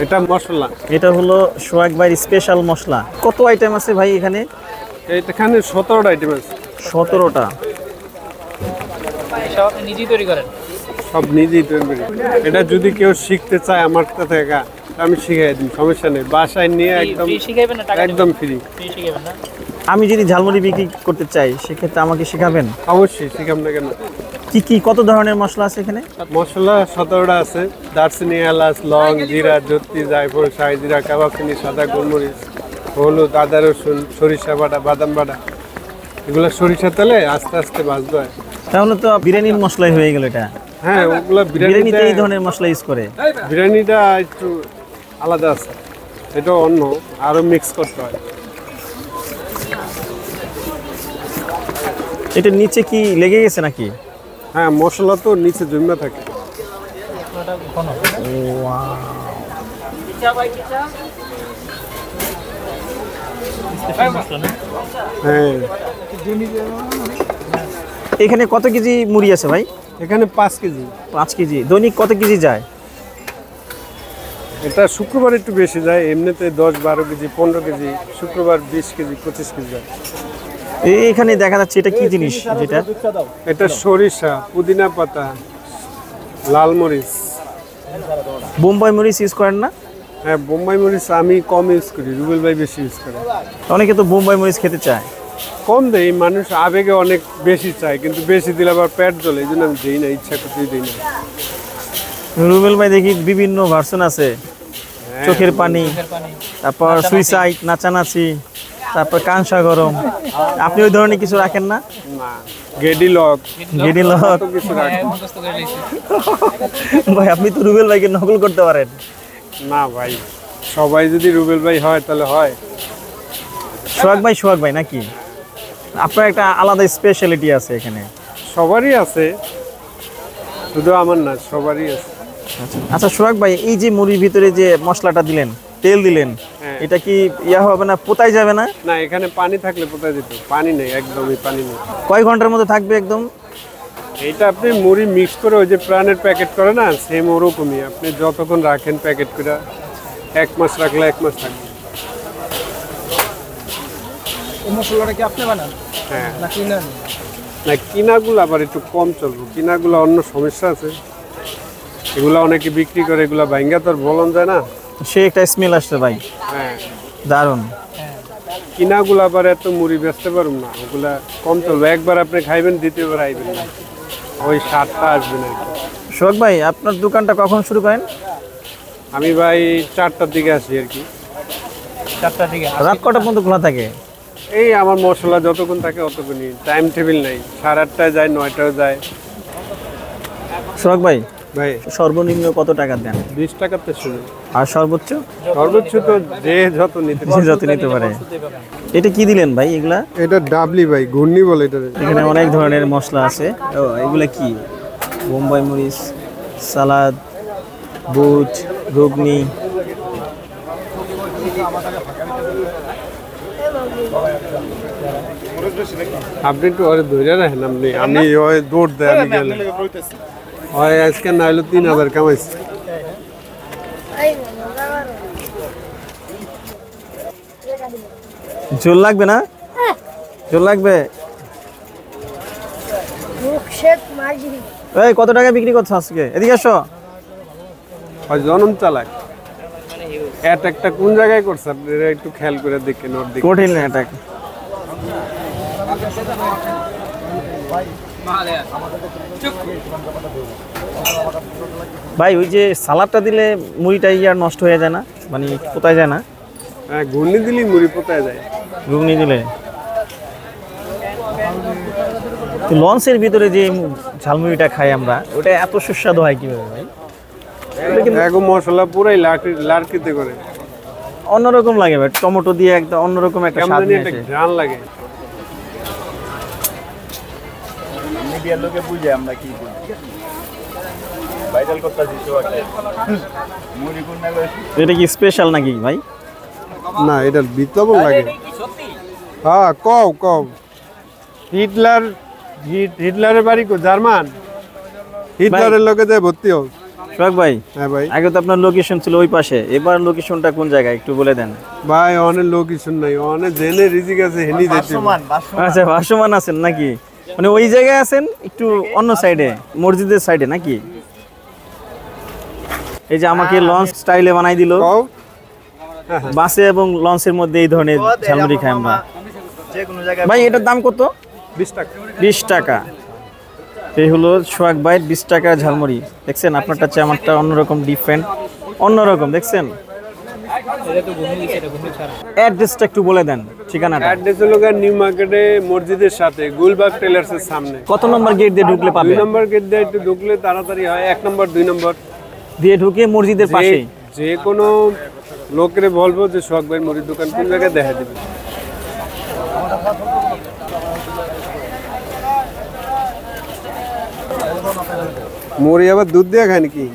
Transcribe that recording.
এটা মশলা, এটা হলো সোহাগ ভাইয়ের স্পেশাল মশলা। কত আইটেম আছে ভাই এখানে? এখানে 17টা আইটেম আছে। 17টা। সব আপনি নিজেই তৈরি করেন? সব নিজেই তৈরি করি। এটা যদি কেউ শিখতে চায় আমার কাছে আমি শিখাই দিই, সমস্যা নেই। বাসায় নিয়ে একদম শিখাইবেন না? টাকা একদম ফ্রি। ফ্রি শিখাইবেন না? আমি যদি ঝালমুড়ি বিক্রি করতে চাই সেক্ষেত্রে আমাকে শেখাবেন? অবশ্যই শিখাম না কেন। কি কি কত ধরনের মশলা আছে এখানে? মশলা 17টা আছে। দারচিনি, এলাচ, লং, জিরা, জত্তি, জায়ফল, শাহি জিরা, কাবাবচিনি, সাদা গোলমরিচ, হলুদ, আদা, রসুন, সরিষা বাটা, বাদাম বাটা। এগুলো সরিষা তেলে আস্তে আস্তে ভাজতে হয়। তাহলে তো বিরিয়ানির মশলাই হয়ে গেল এটা। হ্যাঁ, ওগুলো বিরিয়ানিতে এই ধরনের মশলা ইউজ করে। বিরিয়ানিটা একটু আলাদা আছে, এটা অন্য, আরো মিক্স করতে হয়। এটা নিচে কি লেগে গেছে নাকি? হ্যাঁ, মশলা তো নিচে জমে থাকে। হ্যাঁ, এখানে কত কেজি মুড়ি আছে ভাই? এখানে 5 কেজি। 5 কেজি। দৈনিক কত কেজি যায়? এটা শুক্রবার একটু বেশি যায়, এমনিতে 10-12 কেজি, 15 কেজি, শুক্রবার 20 কেজি, 25 কেজি যায়। এখানে দেখা যাচ্ছে এটা কি জিনিস? যেটা এটা সরিষা, পুদিনা পাতা, লাল মরিচ। বোম্বাই মরিচ ইউজ করেন না? হ্যাঁ, বোম্বাই মরিচ আমি কম ইউজ করি, রুবেল ভাই বেশি ইউজ করে। অনেকে তো বোম্বাই মরিচ খেতে চায়। কম দেয়, মানুষ আবেগে অনেক বেশি চায়, কিন্তু বেশি দিলে আবার পেট জ্বলে, এই জন্য আমি দিই না, ইচ্ছা করতে দিই না। রুবেল ভাই দেখি বিভিন্ন ভার্সন আছে, চোখের পানি, তারপর সুইসাইড, নাচানাচি, তারপর কাংসা গরম। আপনি ওই ধরনের কিছু রাখেন না? না, গেডিলক, গেডিলক কিছু রাখি ভাই। আপনি তো রুবেল ভাইকে নকল করতে পারেন। না ভাই, সবাই যদি রুবেল ভাই হয় তাহলে হয়। সোহাগ ভাই নাকি? আপনার একটা আলাদা স্পেশালিটি আছে এখানে। সবারই আছে, শুধু আমার না, সবারই আছে। আচ্ছা সোহাগ ভাই, এই যে মুড়ির ভিতরে যে মশলাটা দিলেন, তেল দিলেন, এটা কি ইয়া হবে না, পোতাই যাবে না? না, এখানে পানি থাকলে পোতায় যেত। পানি নেই, একদমই পানি নেই। কয় ঘন্টার মধ্যে থাকবে একদম? এইটা আপনি মুড়ি মিক্স করে ওই যে প্রাণের প্যাকেট করে না, সেম ওরকমই। আপনি যতক্ষণ রাখেন প্যাকেট করে, 1 মাস রাখলে 1 মাস থাকবে। এই মশলাটা কি আপনি বানান? হ্যাঁ, না কিনেন? না, কিনাগুলো আবার একটু কম চলবে। কিনাগুলো অন্য সমস্যা আছে, এগুলা অনেকে বিক্রি করে, এগুলা ভাঙ্গা তো আর বলন যায় না। সে একটা স্মেল আসছে ভাই। হ্যাঁ, দারুণ। কিনাগুলো আবার এত মুড়ি বেচতে পারুম না, ওগুলা কম চলবে। একবার আপনি খাইবেন, দ্বিতীয়বার আইবেন না, ওই স্বাদটা আসবে না। সোহাগ ভাই, আপনার দোকানটা কখন শুরু করেন? আমি ভাই 4টার দিকে আসি আর কি। 4টার দিকে? রাত কটা পর্যন্ত খোলা থাকে? এই আমার মশলা যতক্ষণ থাকে অতক্ষণই, টাইম টেবিল নাই। 8:30টায় যায়, 9টায় যায়। সোহাগ ভাই, ভাই সর্বনিম্ন কত টাকা দেন? 20 টাকাতে শুরু, আর সর্বোচ্চ? সর্বোচ্চ তো যে যত নিতে যত নিতে পারে। এটা কি দিলেন ভাই এগুলা? এটা ডাবলি ভাই, ঘূর্ণি বলে এটা। এখানে অনেক ধরনের মশলা আছে। ও, এগুলা কি? বোম্বাই মরিচ, সালাদ, বুট, ঘুগনি। আপনি একটু ওরে ধরে রাখেন। আমি ওই দৌড় দেয়, আমি গেলে হয় আজকে না হলো 3000 কামাইছি। ঝোল লাগবে না? ঝোল লাগবে। এই কত টাকা বিক্রি করছো আজকে? এদিকে আসো। জনম চালাক একটা কোন জায়গায় করছে আপনারা একটু খেয়াল করে দেখেন। ওর দিকে কঠিন না এটা। ভাই ওই যে সালাদটা দিলে মুড়িটা ইয়ার নষ্ট হয়ে যায় না, মানে পোতায় যায় না? হ্যাঁ, ঘূর্ণি দিলে মুড়ি পোতায় যায়। ঘুগনি দিলে। লঞ্চের ভিতরে যে ঝালমুড়িটা খাই আমরা, ওটা এত সুস্বাদু হয় কিভাবে ভাই? এখন মশলা পুরাই লাড়কিতে করে অন্যরকম লাগে ভাই, টমেটো দিয়ে একটা অন্যরকম একটা স্বাদ নিয়ে আসে। ঘ্রাণ লাগে। মিডিয়ার লোকে বুঝে আমরা কি করি, ভাইরাল করতেছি তো একটা মুড়ি কুন্না করে। এটা কি স্পেশাল নাকি ভাই? না, এটা বিতলবন লাগে। হ্যাঁ, কও হিটলারের বাড়ি কো জার্মান হিটলারের লোকে যায় ভর্তি হোক। সোহাগ ভাই, হ্যাঁ ভাই। আগে তো আপনার লোকেশন ছিল ওই পাশে, এবার লোকেশনটা কোন জায়গায় একটু বলে দেন। ভাই অনেক লোক কিছু নাই, অনেক জেনে রিজিক আছে হেনি যেতে। আচ্ছা, ভাসমান আছেন নাকি? মানে ওই জায়গায় আছেন একটু অন্য সাইডে, মসজিদের সাইডে নাকি? এই যে আমাকে লঞ্চ স্টাইলে বানাই দিল, কও বাসে এবং লঞ্চের মধ্যে এই ধরনের ঝালমুড়ি খাই আমরা। যে কোনো জায়গায় ভাই এটার দাম কত? 20 টাকা। 20 টাকা। এই হলো সোহাগ ভাই 20 টাকা ঝালমুড়ি। দেখছেন আপনারটা চেয়ে আমারটা অন্যরকম, ডিফারেন্ট অন্যরকম। দেখছেন এটা তো ঘুমিয়ে দিচ্ছে, এটা ঘুমিয়ে ছাড়া। অ্যাড্রেসটা একটু বলে দেন, ঠিকানাটা। অ্যাড্রেস হলো নিউ মার্কেটে মসজিদের সাথে গুলবাগ টেলার্সের সামনে। কত নম্বর গেট দিয়ে ঢুকলে 2 পাবে? নম্বর গেট দিয়ে একটু ঢুকলে তাড়াতাড়ি হয়। 1 নম্বর 2 নম্বর দিয়ে ঢুকে মসজিদের পাশে। যে কোনো লোকের বলবো যে সোহাগ ভাই মুড়ির দোকান কোন জায়গায় দেখা দিবে। মুড়ি আবার দুধ দিয়ে খায় নাকি?